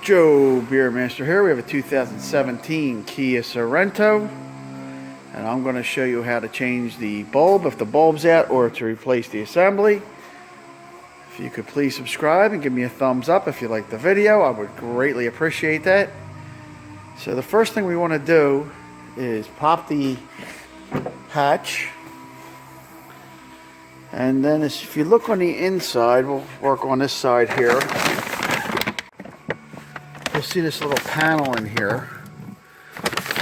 Joe Beermaster here. We have a 2017 Kia Sorento, and I'm going to show you how to change the bulb if the bulb's out or to replace the assembly. If you could please subscribe and give me a thumbs up if you like the video, I would greatly appreciate that. So the first thing we want to do is pop the hatch, and then if you look on the inside, we'll work on this side here. You'll see this little panel in here.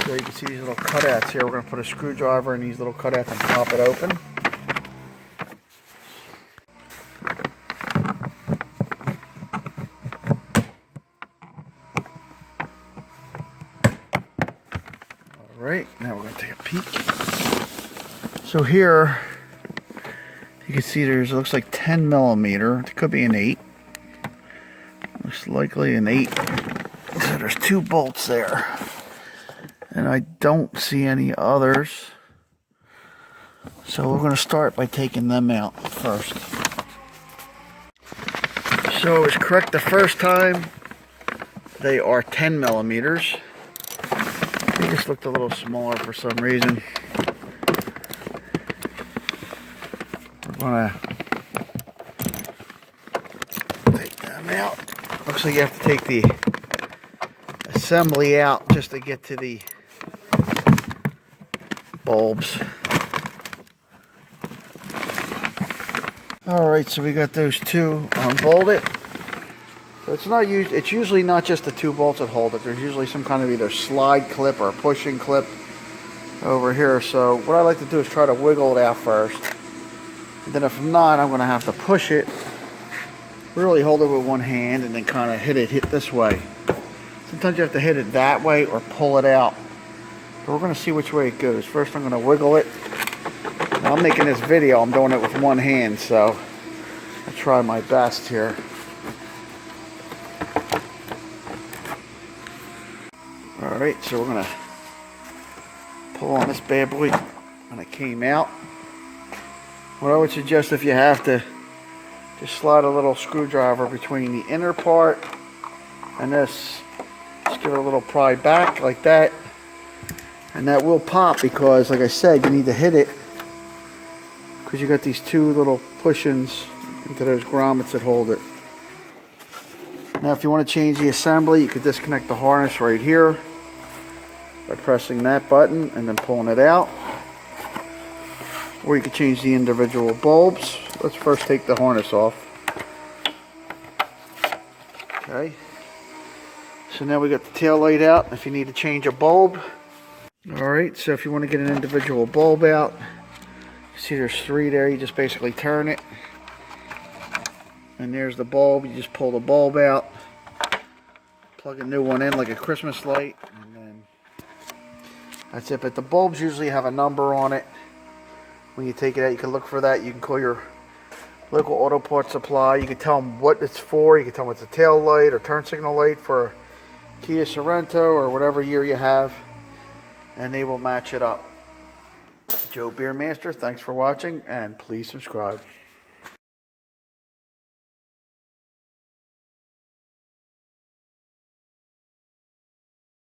So you can see these little cutouts here. We're going to put a screwdriver in these little cutouts and pop it open. Alright, now we're going to take a peek. So here, you can see it looks like 10 millimeter. It could be an 8. Looks likely an 8. So there's 2 bolts there. And I don't see any others. So we're going to start by taking them out first. So it was correct the first time. They are 10 millimeters. They just looked a little smaller for some reason. We're going to take them out. Looks like you have to take the assembly out just to get to the bulbs. Alright, so we got those 2 unbolted. So it's usually not just the 2 bolts that hold it. There's usually some kind of either slide clip or a pushing clip over here. So what I like to do is try to wiggle it out first. And then if not, I'm going to have to push it, really hold it with one hand, and then kind of hit this way. Sometimes you have to hit it that way or pull it out. But we're going to see which way it goes. First I'm going to wiggle it. Now, I'm making this video, I'm doing it with one hand, so I'll try my best here. Alright, so we're going to pull on this bad boy when it came out. What I would suggest, if you have to, just slide a little screwdriver between the inner part and this. Just give it a little pry back like that. And that will pop because, like I said, you need to hit it because you got these 2 little push-ins into those grommets that hold it. Now if you want to change the assembly, you could disconnect the harness right here by pressing that button and then pulling it out. Or you could change the individual bulbs. Let's first take the harness off. Okay. So now we got the tail light out if you need to change a bulb. Alright, so if you want to get an individual bulb out, you see there's 3 there. You just basically turn it. And there's the bulb. You just pull the bulb out. Plug a new one in like a Christmas light. And then that's it. But the bulbs usually have a number on it. When you take it out, you can look for that. You can call your local auto parts supply. You can tell them what it's for. You can tell them it's a tail light or turn signal light for Kia Sorento or whatever year you have, and they will match it up. Joe Beermaster, thanks for watching, and please subscribe.